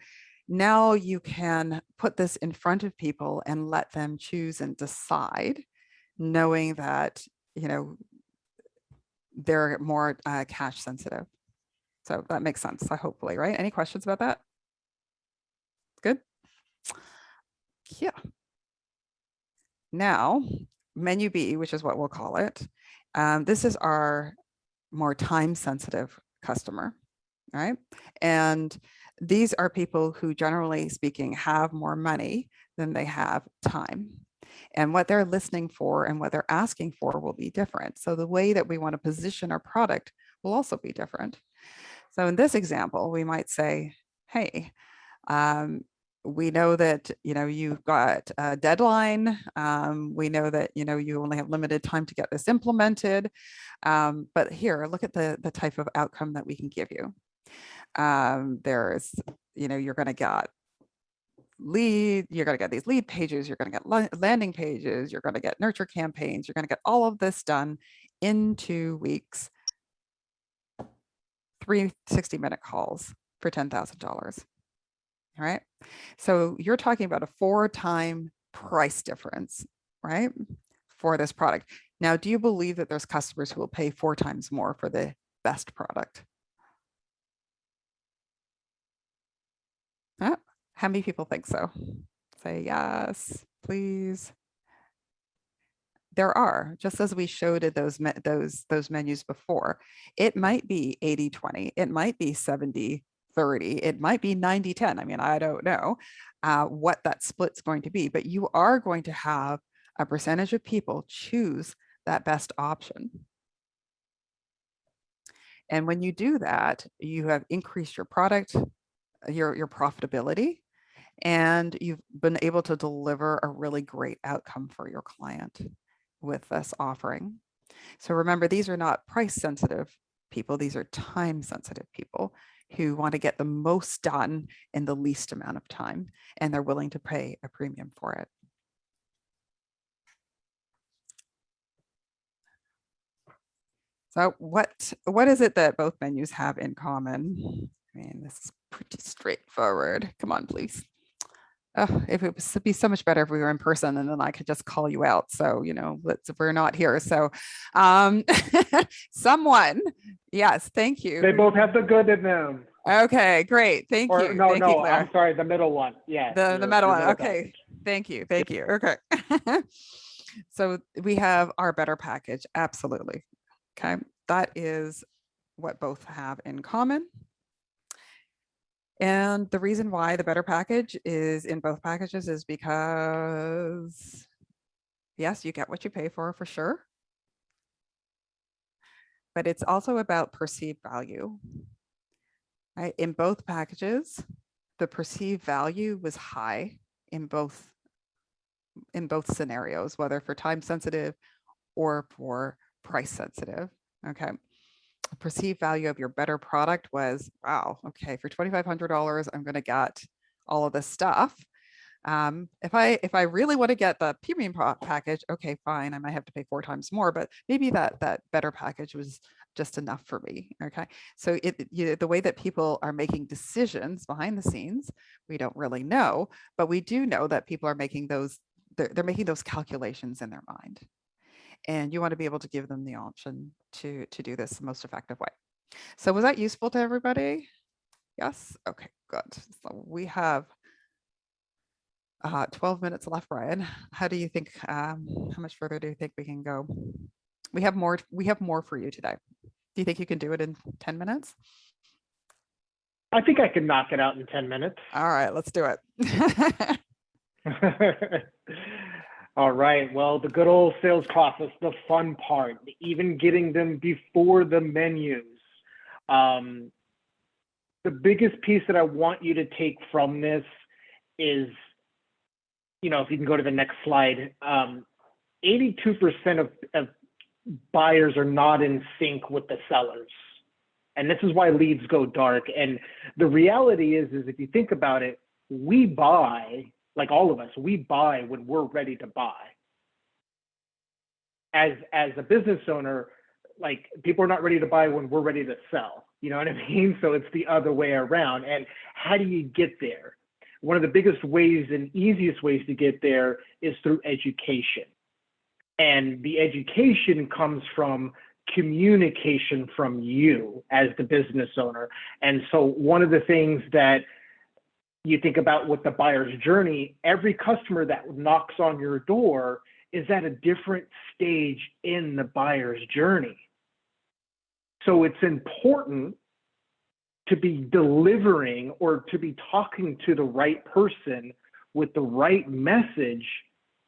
now you can put this in front of people and let them choose and decide, knowing that, you know, they're more cash sensitive. So that makes sense, hopefully, right? Any questions about that? Good. Yeah. Now, menu B, which is what we'll call it. This is our more time sensitive customer, right? And these are people who, generally speaking, have more money than they have time. And what they're listening for and what they're asking for will be different. So the way that we want to position our product will also be different. So in this example, we might say, hey, we know that, you know, you've got a deadline. We know that, you know, you only have limited time to get this implemented. But here, look at the type of outcome that we can give you. There's, you know, you're going to get you're going to get these lead pages, you're going to get landing pages, you're going to get nurture campaigns, you're going to get all of this done in 2 weeks, 3 60-minute calls for $10,000. All right. So you're talking about a 4-time price difference, right, for this product. Now, do you believe that there's customers who will pay 4 times more for the best product? How many people think so? Say yes, please. There are, just as we showed at those menus before. It might be 80-20, it might be 70-30, it might be 90-10. I mean, I don't know what that split's going to be, but you are going to have a percentage of people choose that best option. And when you do that, you have increased your product, your profitability, and you've been able to deliver a really great outcome for your client with this offering. So remember, these are not price sensitive people. These are time sensitive people who want to get the most done in the least amount of time, and they're willing to pay a premium for it. So what is it that both menus have in common? I mean, this is pretty straightforward. Come on, please. Oh, if it would be so much better if we were in person, and then I could just call you out. So, you know, we're not here. So someone, yes, thank you. They both have the good in them. Okay, great. Thank you. No, thank you, Claire. I'm sorry, the middle one. Yeah. The middle one. Okay. Thank you. Thank you. Okay. So we have our better package. Absolutely. Okay. That is what both have in common. And the reason why the better package is in both packages is because, yes, you get what you pay for sure. But it's also about perceived value. Right? In both packages, the perceived value was high in both scenarios, whether for time sensitive or for price sensitive. Okay. Perceived value of your better product was, wow, okay, for $2,500, I'm going to get all of this stuff. If I really want to get the premium package, okay, fine, I might have to pay 4 times more, but maybe that better package was just enough for me. Okay, so the way that people are making decisions behind the scenes, we don't really know, but we do know that people are making those, they're making those calculations in their mind. And you want to be able to give them the option to do this the most effective way. So was that useful to everybody? Yes? Okay, good. So we have 12 minutes left, Brian. How do you think, how much further do you think we can go? We have more for you today. Do you think you can do it in 10 minutes? I think I can knock it out in 10 minutes. All right, let's do it. All right. Well, the good old sales process, the fun part, even getting them before the menus. The biggest piece that I want you to take from this is, you know, if you can go to the next slide, 82% of buyers are not in sync with the sellers. And this is why leads go dark. And the reality is if you think about it, we buy, like all of us, we buy when we're ready to buy. As a business owner, like people are not ready to buy when we're ready to sell. You know what I mean? So it's the other way around. And how do you get there? One of the biggest ways and easiest ways to get there is through education. And the education comes from communication from you as the business owner. And so one of the things that you think about with the buyer's journey, every customer that knocks on your door is at a different stage in the buyer's journey. So it's important to be delivering or to be talking to the right person with the right message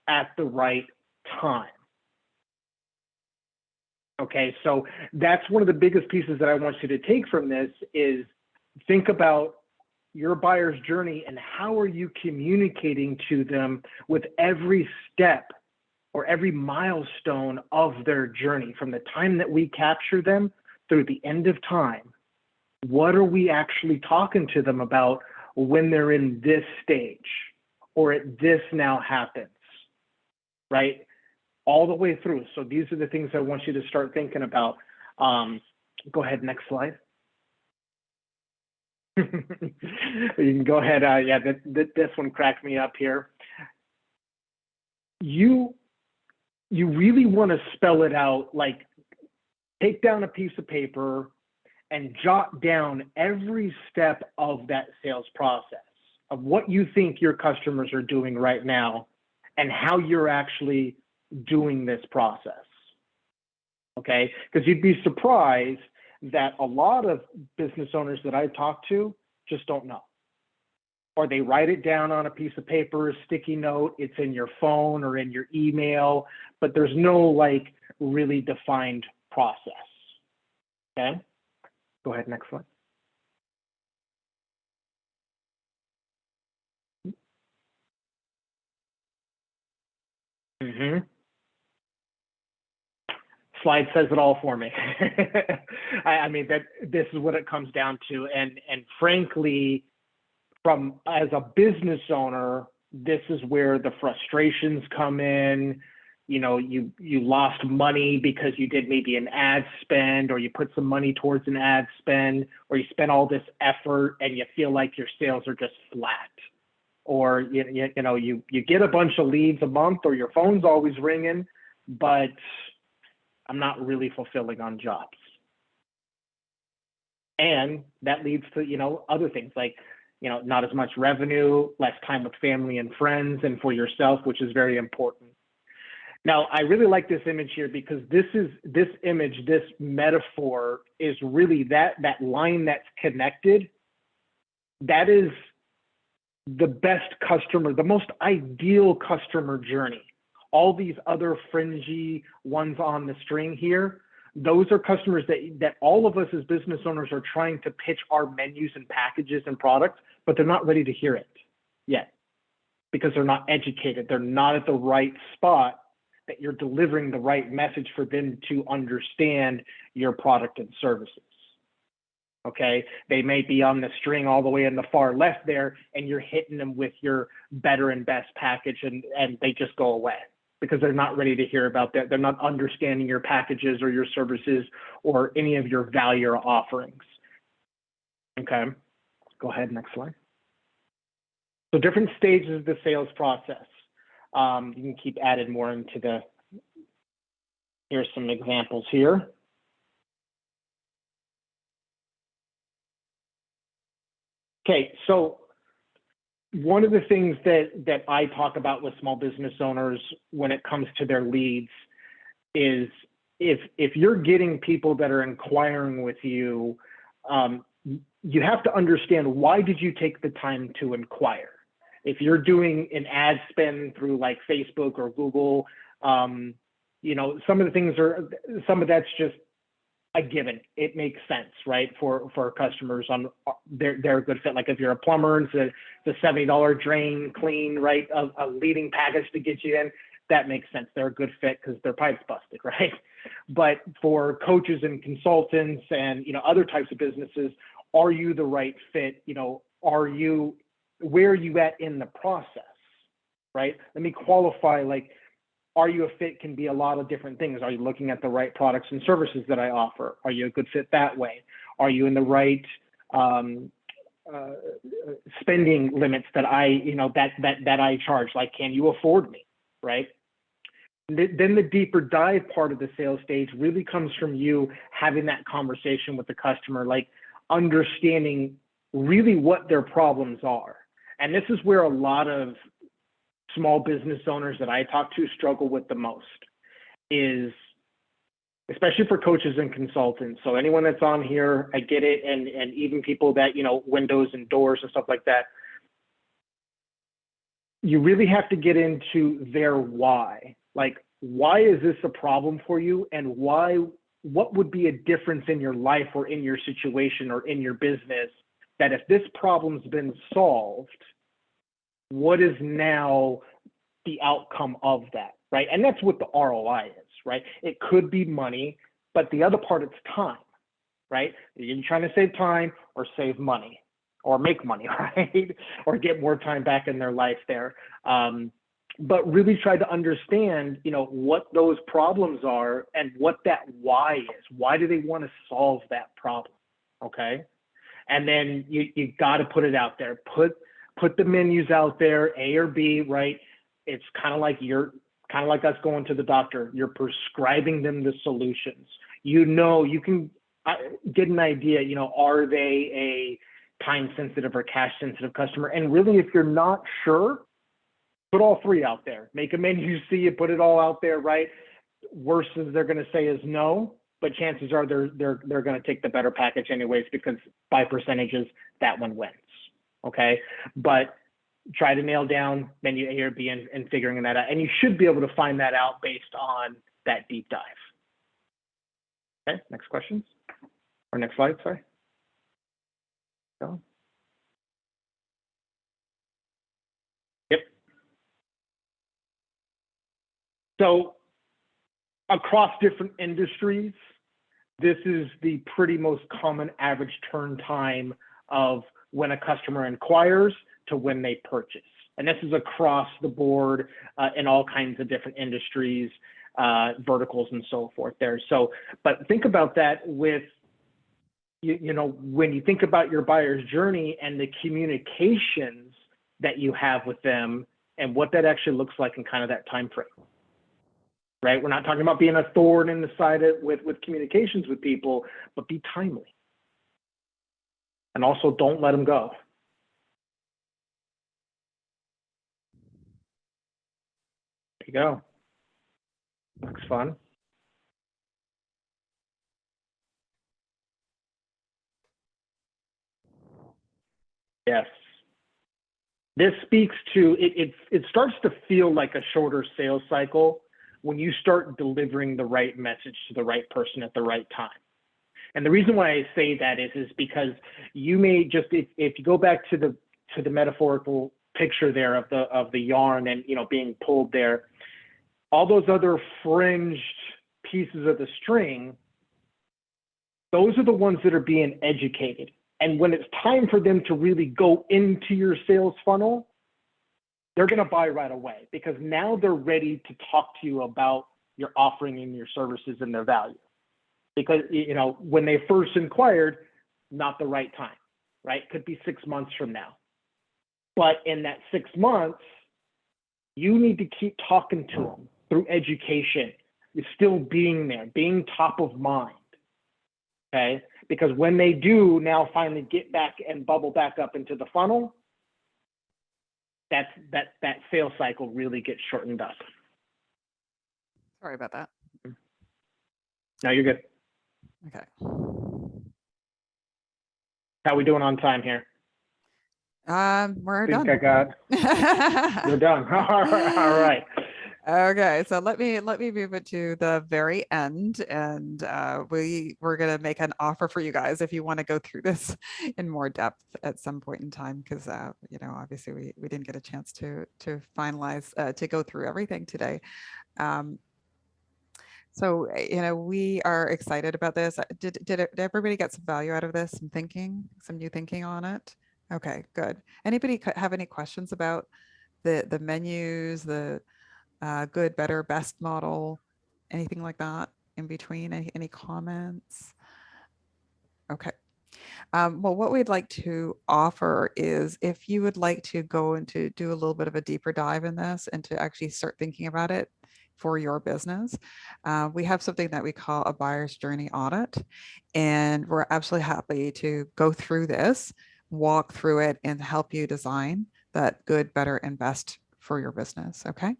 at the right time. Okay, so that's one of the biggest pieces that I want you to take from this is think about your buyer's journey and how are you communicating to them with every step or every milestone of their journey from the time that we capture them through the end of time. What are we actually talking to them about when they're in this stage or this now happens, right? All the way through. So these are the things I want you to start thinking about. Go ahead, next slide. You can go ahead. Yeah, this one cracked me up here. You really want to spell it out, like take down a piece of paper and jot down every step of that sales process of what you think your customers are doing right now and how you're actually doing this process. Okay, because you'd be surprised that a lot of business owners that I talk to just don't know. Or they write it down on a piece of paper, a sticky note, it's in your phone or in your email, but there's no like really defined process. Okay, go ahead, next slide. Slide says it all for me. I mean, that this is what it comes down to. And frankly, as a business owner, this is where the frustrations come in. You know, you lost money because you did maybe an ad spend, or you put some money towards an ad spend, or you spent all this effort and you feel like your sales are just flat. Or you know, you get a bunch of leads a month, or your phone's always ringing, but I'm not really fulfilling on jobs. And that leads to, you know, other things like, you know, not as much revenue, less time with family and friends, and for yourself, which is very important. Now, I really like this image here because this image, this metaphor is really that line that's connected. That is the best customer, the most ideal customer journey. All these other fringy ones on the string here, those are customers that all of us as business owners are trying to pitch our menus and packages and products, but they're not ready to hear it yet because they're not educated. They're not at the right spot that you're delivering the right message for them to understand your product and services. Okay, they may be on the string all the way in the far left there, and you're hitting them with your better and best package, and they just go away because they're not ready to hear about that. They're not understanding your packages or your services or any of your value or offerings. Okay, go ahead, next slide. So different stages of the sales process. You can keep adding more into here's some examples here. Okay, so one of the things that I talk about with small business owners when it comes to their leads is if you're getting people that are inquiring with you, you have to understand, why did you take the time to inquire? If you're doing an ad spend through like Facebook or Google, you know, some of that's just a given. It makes sense, right? For customers, they're a good fit. Like if you're a plumber and it's a $70 drain clean, right? A leading package to get you in, that makes sense. They're a good fit because their pipe's busted, right? But for coaches and consultants and, you know, other types of businesses, are you the right fit? You know, where are you at in the process, right? Let me qualify, like, are you a fit can be a lot of different things. Are you looking at the right products and services that I offer? Are you a good fit that way? Are you in the right spending limits that I charge? Like, can you afford me, right? Then the deeper dive part of the sales stage really comes from you having that conversation with the customer, like understanding really what their problems are. And this is where a lot of small business owners that I talk to struggle with the most, is especially for coaches and consultants. So anyone that's on here, I get it. And even people that, you know, windows and doors and stuff like that, you really have to get into their why. Like, why is this a problem for you? And what would be a difference in your life or in your situation or in your business that if this problem's been solved, what is now the outcome of that, right? And that's what the ROI is, right? It could be money, but the other part, it's time, right? You're trying to save time or save money or make money, right? Or get more time back in their life there. But really try to understand, you know, what those problems are and what that why is. Why do they want to solve that problem, okay? And then you got to put it out there. Put the menus out there, A or B, right? It's kind of like us going to the doctor. You're prescribing them the solutions. You know, you can get an idea, you know, are they a time sensitive or cash sensitive customer? And really, if you're not sure, put all three out there. Make a menu, see it, put it all out there, right? Worst is they're going to say is no, but chances are they're going to take the better package anyways, because by percentages, that one wins. Okay, but try to nail down menu A or B and figuring that out, and you should be able to find that out based on that deep dive. Okay, next questions or next slide. Sorry. Go. Yep. So across different industries, this is the pretty most common average turn time of when a customer inquires to when they purchase. And this is across the board in all kinds of different industries, verticals and so forth there. So, but think about that with, you know, when you think about your buyer's journey and the communications that you have with them and what that actually looks like in kind of that time frame. Right? We're not talking about being a thorn in the side with communications with people, but be timely. And also don't let them go. There you go. Looks fun. Yes. This speaks to, it starts to feel like a shorter sales cycle when you start delivering the right message to the right person at the right time. And the reason why I say that is because you may just, if you go back to the metaphorical picture there of the yarn and, you know, being pulled there, all those other fringed pieces of the string, those are the ones that are being educated. And when it's time for them to really go into your sales funnel, they're going to buy right away, because now they're ready to talk to you about your offering and your services and their value. Because, you know, when they first inquired, not the right time, right? Could be 6 months from now. But in that 6 months, you need to keep talking to them through education. You're still being there, being top of mind, okay? Because when they do now finally get back and bubble back up into the funnel, that sales cycle really gets shortened up. Sorry about that. No, you're good. Okay. How we doing on time here? We're done. We're done. All right. Okay, so let me move it to the very end, and we're gonna make an offer for you guys if you want to go through this in more depth at some point in time, because you know, obviously we didn't get a chance to finalize to go through everything today. So you know, we are excited about this. Did everybody get some value out of this? Some new thinking on it? Okay, good. Anybody have any questions about the menus, the good, better, best model, anything like that in between? Any comments? Okay. Well, what we'd like to offer is, if you would like to go and to do a little bit of a deeper dive in this and to actually start thinking about it for your business, we have something that we call a buyer's journey audit, and we're absolutely happy to go through this, walk through it, and help you design that good, better, and best for your business. Okay.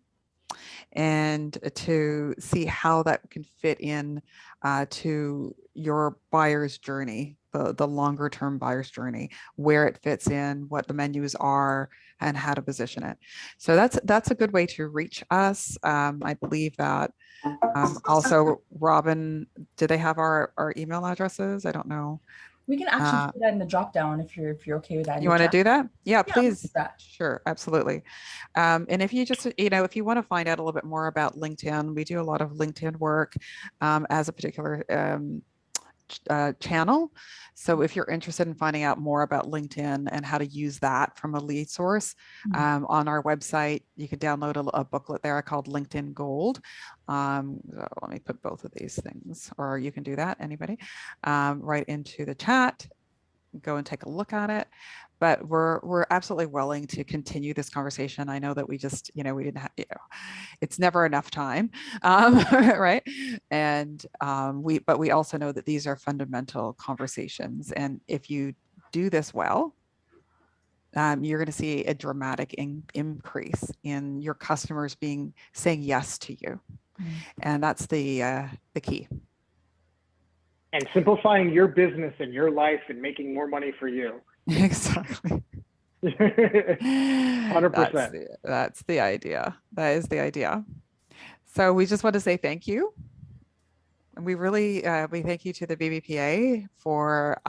And to see how that can fit in to your buyer's journey, the longer term buyer's journey, where it fits in, what the menus are, and how to position it. So that's a good way to reach us. I believe that also, Robin, do they have our email addresses? I don't know. We can actually put that in the drop down if you're okay with that. You want to do that? Yeah, please. That. Sure, absolutely. And if you just, you know, if you want to find out a little bit more about LinkedIn, we do a lot of LinkedIn work as a particular channel. So if you're interested in finding out more about LinkedIn and how to use that from a lead source, on our website, you can download a booklet there called LinkedIn Gold. So let me put both of these things, or you can do that, anybody, right into the chat. Go and take a look at it. But we're absolutely willing to continue this conversation. I know that we just, you know, we didn't have, you know, it's never enough time, right? And but we also know that these are fundamental conversations, and if you do this well, you're going to see a dramatic increase in your customers saying yes to you. And that's the key. And simplifying your business and your life and making more money for you. Exactly. 100%. That's the idea. That is the idea. So we just want to say thank you. And we really, we thank you to the BBPA for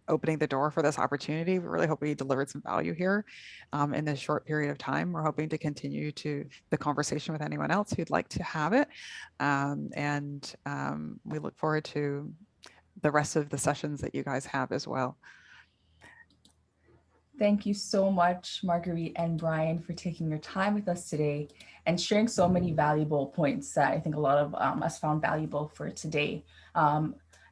opening the door for this opportunity. We really hope we delivered some value here in this short period of time. We're hoping to continue the conversation with anyone else who'd like to have it. We look forward to the rest of the sessions that you guys have as well. Thank you so much, Marguerite and Brian, for taking your time with us today and sharing so many valuable points that I think a lot of us found valuable for today.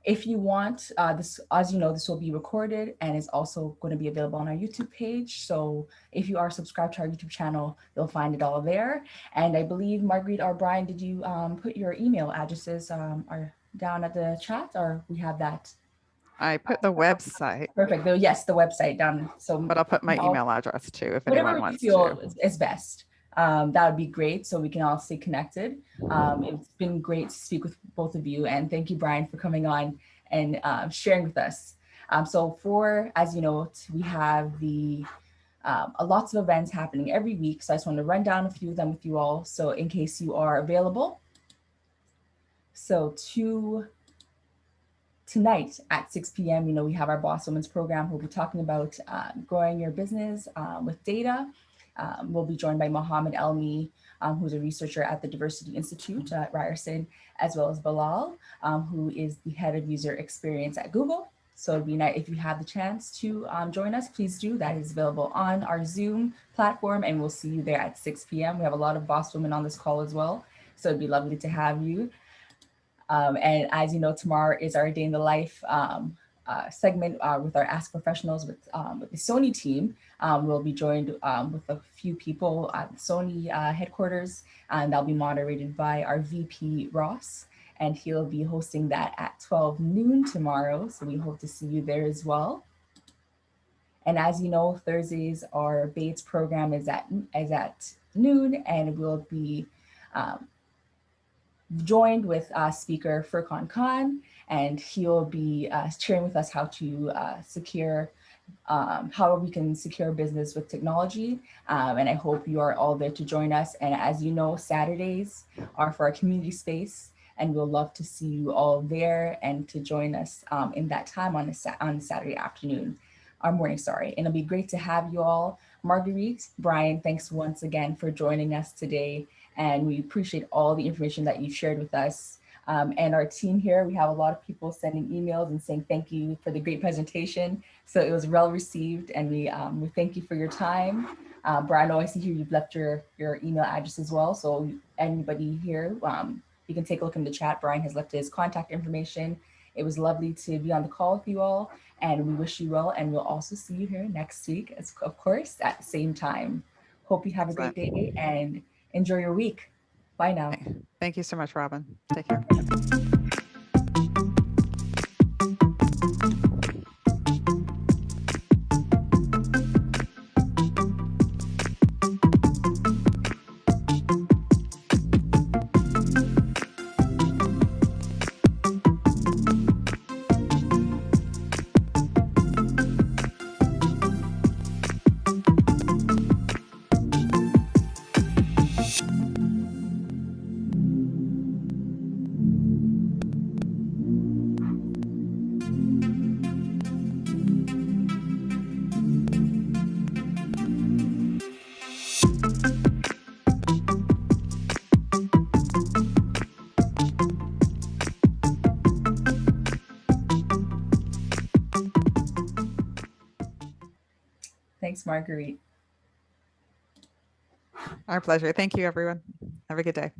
If you want, this, as you know, this will be recorded and is also going to be available on our YouTube page. So if you are subscribed to our YouTube channel, you'll find it all there. And I believe, Marguerite or Brian, did you put your email addresses are down at the chat, or we have that? I put the website. Perfect. Yes, the website down. So, but I'll put my email address too if whatever anyone wants you feel to. is best. That would be great, so we can all stay connected. It's been great to speak with both of you, and thank you, Brian, for coming on and sharing with us. So as you know, we have lots of events happening every week. So I just want to run down a few of them with you all. So in case you are available. So tonight at 6 p.m., we have our Boss Women's program. We'll be talking about growing your business with data. We'll be joined by Mohammed Elmi, who's a researcher at the Diversity Institute at Ryerson, as well as Bilal, who is the head of user experience at Google. So it'd be nice if you have the chance to join us, please do. That is available on our Zoom platform, and we'll see you there at 6 p.m. We have a lot of boss women on this call as well, so it'd be lovely to have you. And as you know, tomorrow is our day in the life segment with our Ask Professionals with the Sony team. We'll be joined with a few people at Sony headquarters, and that'll be moderated by our VP Ross, and he'll be hosting that at 12 noon tomorrow. So we hope to see you there as well. And as you know, Thursdays, our Bates program is at noon, and we'll be joined with speaker Furqan Khan, and he'll be sharing with us how to how we can secure business with technology. And I hope you are all there to join us. And as you know, Saturdays are for our community space, and we'll love to see you all there and to join us in that time on Saturday afternoon, or morning, sorry. And it'll be great to have you all. Marguerite, Brian, thanks once again for joining us today. And we appreciate all the information that you shared with us. And our team here, we have a lot of people sending emails and saying thank you for the great presentation. So it was well received, and we thank you for your time. Brian, I see here you've left your email address as well. So anybody here, you can take a look in the chat. Brian has left his contact information. It was lovely to be on the call with you all, and we wish you well. And we'll also see you here next week, of course, at the same time. Hope you have a great day and enjoy your week. Bye now. Thank you so much, Robin. Take care. Thanks, Marguerite. Our pleasure. Thank you, everyone. Have a good day.